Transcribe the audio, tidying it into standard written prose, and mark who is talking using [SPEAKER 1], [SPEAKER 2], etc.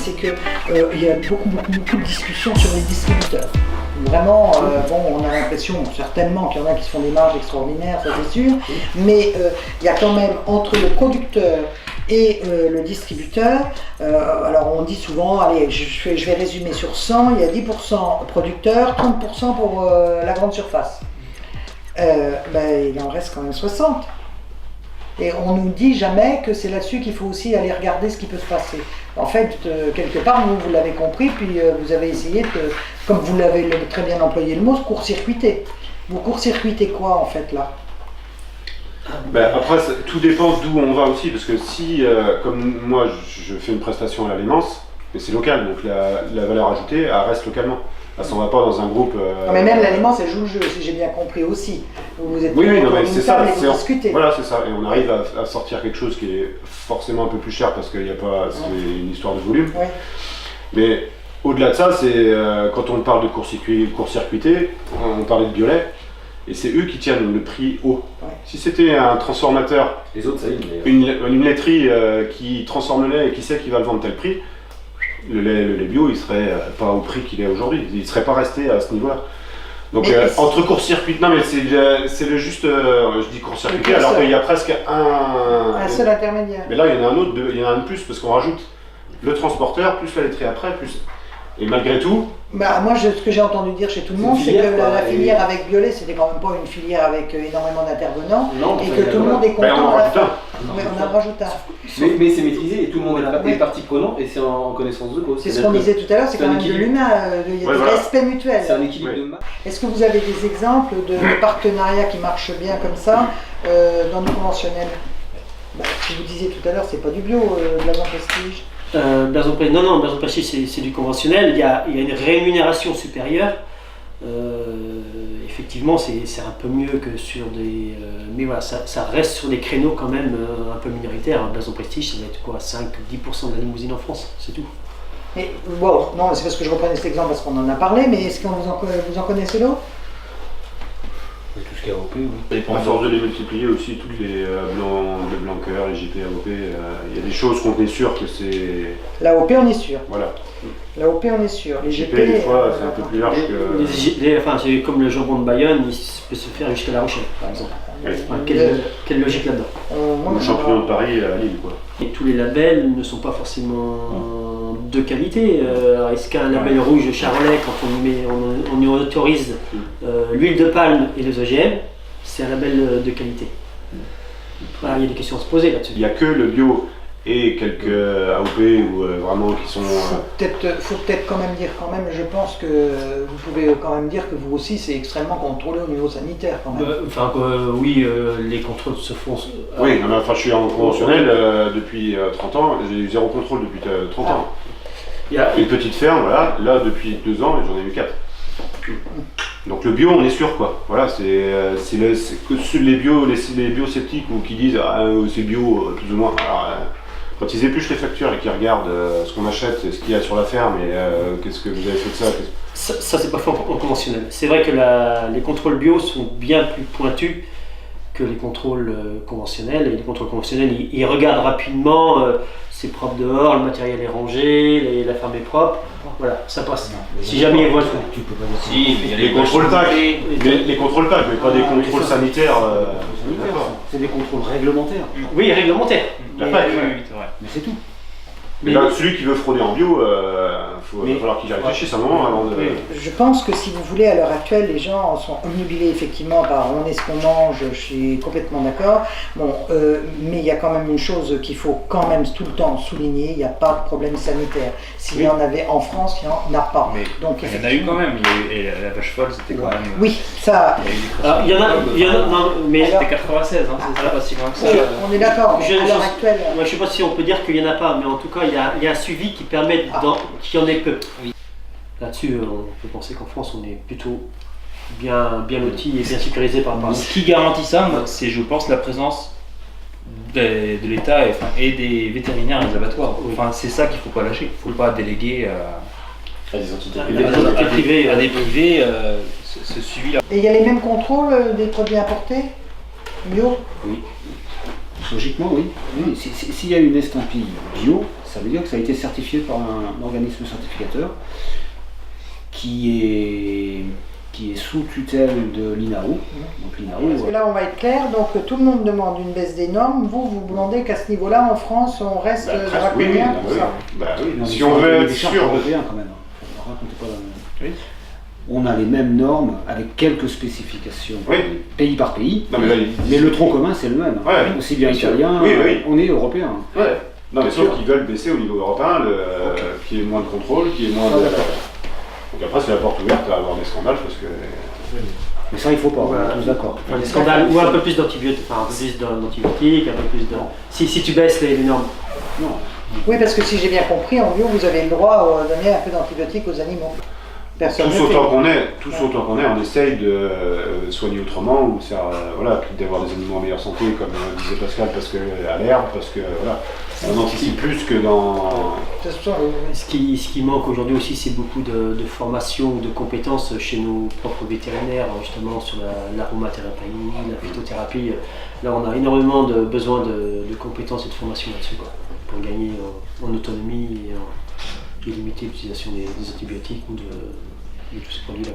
[SPEAKER 1] c'est que il y a beaucoup de discussions sur les distributeurs. Vraiment, on a l'impression certainement qu'il y en a qui se font des marges extraordinaires, ça c'est sûr, mais il y a quand même entre le producteur et le distributeur, alors on dit souvent, allez, je vais résumer sur 100, il y a 10% producteurs, 30% pour la grande surface. Il en reste quand même 60. Et on nous dit jamais que c'est là-dessus qu'il faut aussi aller regarder ce qui peut se passer. En fait, quelque part, vous l'avez compris, puis vous avez essayé de, comme vous l'avez très bien employé le mot, court-circuiter. Vous court-circuitez quoi en fait là?
[SPEAKER 2] Après, tout dépend d'où on va aussi, parce que si, comme moi, je fais une prestation à la Lémence, mais c'est local, donc la valeur ajoutée, elle reste localement. Elle s'en va pas dans un groupe.
[SPEAKER 1] Non, mais même la Lémence, elle joue le jeu, si j'ai bien compris aussi. Vous êtes
[SPEAKER 2] oui, non, mais c'est ça.
[SPEAKER 1] Vous discutez.
[SPEAKER 2] Voilà, c'est ça. Et on arrive à sortir quelque chose qui est forcément un peu plus cher parce qu'il n'y a pas, c'est une histoire de volume. Ouais. Mais au-delà de ça, c'est quand on parle de court-circuiter, on parlait de Biolay. Et c'est eux qui tiennent le prix haut. Ouais. Si c'était un transformateur,
[SPEAKER 3] les autres, ça y est,
[SPEAKER 2] une laiterie qui transforme le lait et qui sait qu'il va le vendre tel prix, le lait bio, il serait pas au prix qu'il est aujourd'hui. Il ne serait pas resté à ce niveau-là. Donc entre court-circuit, non mais c'est le juste, je dis court-circuité alors qu'il y a presque un
[SPEAKER 1] seul intermédiaire.
[SPEAKER 2] Mais là il y en a un autre, il y en a un de plus parce qu'on rajoute le transporteur, plus la laiterie après, plus... Et malgré tout...
[SPEAKER 1] Moi, ce que j'ai entendu dire chez tout le monde, c'est que la filière avec Biolay, c'était quand même pas une filière avec énormément d'intervenants, et que tout le monde est content à la fin. On en rajoute un.
[SPEAKER 3] Mais c'est maîtrisé et tout le monde est partie prenante et c'est en connaissance de cause.
[SPEAKER 1] C'est ce qu'on disait tout à l'heure, c'est quand même de l'humain, il y a du respect mutuel.
[SPEAKER 3] C'est un équilibre de masse.
[SPEAKER 1] Est-ce que vous avez des exemples de partenariats qui marchent bien comme ça dans le conventionnel? Si vous disiez tout à l'heure, c'est pas du bio, de la vente prestige.
[SPEAKER 4] Berson Prestige c'est du conventionnel, il y a une rémunération supérieure, effectivement c'est un peu mieux que sur des... mais voilà, ça reste sur des créneaux quand même un peu minoritaires. Berson Prestige ça doit être quoi, 5-10% de la limousine en France, c'est tout.
[SPEAKER 1] Mais bon, non, c'est parce que je reprenais cet exemple parce qu'on en a parlé, mais est-ce que vous en connaissez d'autres?
[SPEAKER 3] Tout ce qui est AOP, oui.
[SPEAKER 2] À force de les multiplier aussi, toutes les Blanquer, les JP, AOP, il y a des choses qu'on est sûr que c'est...
[SPEAKER 1] L'AOP, on est sûr.
[SPEAKER 2] Voilà.
[SPEAKER 1] L'AOP, on est sûr. Les
[SPEAKER 2] JP, des fois, c'est un peu plus large que...
[SPEAKER 4] C'est comme le jambon de Bayonne, il peut se faire jusqu'à La Rochelle, par exemple. Quelle logique là-dedans?
[SPEAKER 2] Le champignon de Paris à Lille, quoi.
[SPEAKER 4] Et tous les labels ne sont pas forcément de qualité. Est-ce qu'un label rouge charolais, quand on y autorise l'huile de palme et les OGM, c'est un label de qualité? Voilà, il y a des questions à se poser là-dessus.
[SPEAKER 2] Il n'y a que le bio et quelques AOP ou vraiment qui sont...
[SPEAKER 1] Faut peut-être quand même dire, je pense que vous pouvez quand même dire que vous aussi c'est extrêmement contrôlé au niveau sanitaire quand même.
[SPEAKER 4] Oui, les contrôles se font...
[SPEAKER 2] Oui, je suis en conventionnel depuis 30 ans, j'ai eu zéro contrôle depuis 30 ans. Il y a une petite ferme, voilà, là depuis 2 ans j'en ai eu 4. Donc le bio on est sûr quoi, voilà, c'est les biosceptiques ou qui disent c'est bio plus ou moins. Alors, quand ils épluchent les factures et qu'ils regardent ce qu'on achète, ce qu'il y a sur la ferme et qu'est-ce que vous avez fait de ça,
[SPEAKER 4] ça c'est pas fait en conventionnel. C'est vrai que les contrôles bio sont bien plus pointus que les contrôles conventionnels. Et les contrôles conventionnels, ils regardent rapidement, c'est propre dehors, le matériel est rangé, la ferme est propre. Voilà, ça passe. Si jamais ils voient le
[SPEAKER 3] tu peux pas dire.
[SPEAKER 2] Si, les contrôles TAC, les contrôles TAC, mais pas des contrôles sanitaires.
[SPEAKER 3] C'est des contrôles réglementaires.
[SPEAKER 4] Oui, réglementaires.
[SPEAKER 2] La PAC,
[SPEAKER 3] mais c'est tout.
[SPEAKER 2] Mais là, celui qui veut frauder en bio, il va falloir qu'il y réfléchisse un moment avant de...
[SPEAKER 1] Je pense que si vous voulez, à l'heure actuelle, les gens sont omnubilés effectivement par on est ce qu'on mange, je suis complètement d'accord. Bon, mais il y a quand même une chose qu'il faut quand même tout le temps souligner, il n'y a pas de problème sanitaire. S'il y en avait en France, il n'y en a pas.
[SPEAKER 5] Mais donc, il y en a eu quand même, et la vache folle, c'était quand même...
[SPEAKER 1] Oui, ça...
[SPEAKER 4] Il y en a, non, mais...
[SPEAKER 5] C'était 96, hein, c'est pas si loin que ça.
[SPEAKER 1] On est d'accord, à l'heure actuelle...
[SPEAKER 4] Moi, je ne sais pas si on peut dire qu'il n'y en a pas, mais en tout cas, il y a un suivi qui permet qu'il y en ait peu. Oui. Là-dessus, on peut penser qu'en France, on est plutôt bien loti et bien sécurisé par rapport à ça.
[SPEAKER 5] Ce qui garantit ça, c'est, je pense, la présence de l'État et des vétérinaires et des abattoirs. Enfin, c'est ça qu'il ne faut pas lâcher. Il ne faut pas déléguer
[SPEAKER 2] à des entités
[SPEAKER 5] privées, à des privés ce suivi-là.
[SPEAKER 1] Et il y a les mêmes contrôles des produits importés bio?
[SPEAKER 5] Oui.
[SPEAKER 6] Logiquement, oui. Oui, s'il y a une estampille bio, ça veut dire que ça a été certifié par un organisme certificateur qui est sous tutelle de l'INAO. Donc l'INAO,
[SPEAKER 1] Parce que là, on va être clair, donc tout le monde demande une baisse des normes. Vous demandez qu'à ce niveau-là, en France, on reste draconien, tout ça.
[SPEAKER 2] Si on veut être
[SPEAKER 6] des
[SPEAKER 2] sûr
[SPEAKER 6] chartes
[SPEAKER 2] de...
[SPEAKER 6] européennes quand même. Racontez pas la même. On a les mêmes normes avec quelques spécifications pays par pays,
[SPEAKER 2] Non, mais, là,
[SPEAKER 6] mais le tronc commun c'est le même.
[SPEAKER 2] Ouais,
[SPEAKER 6] Aussi bien italien, on est européen.
[SPEAKER 2] Ouais. Non, mais sauf qu'ils veulent baisser au niveau européen, qu'il y ait moins de contrôle, qu'il y ait moins de... Donc après, c'est la porte ouverte à avoir des scandales parce que...
[SPEAKER 6] Mais ça, il faut pas, on est tous d'accord.
[SPEAKER 4] Enfin, des scandales ou un peu plus d'antibiotiques, un peu plus d'antibiotiques, un peu plus de... Si tu baisses les normes.
[SPEAKER 6] Non.
[SPEAKER 1] Oui, parce que si j'ai bien compris, en bio, vous avez le droit de donner un peu d'antibiotiques aux animaux. Personne
[SPEAKER 2] Tous autant qu'on est, on essaye de soigner autrement, ou d'avoir des animaux en meilleure santé, comme disait Pascal, parce que à l'herbe, parce que voilà, on anticipe plus que dans...
[SPEAKER 4] Ce qui manque aujourd'hui aussi, c'est beaucoup de formation ou de compétences chez nos propres vétérinaires, justement sur l'aromathérapie, la phytothérapie. Là, on a énormément besoin de compétences et de formation là-dessus, pour gagner en autonomie et limiter l'utilisation des antibiotiques ou de tous ces produits-là.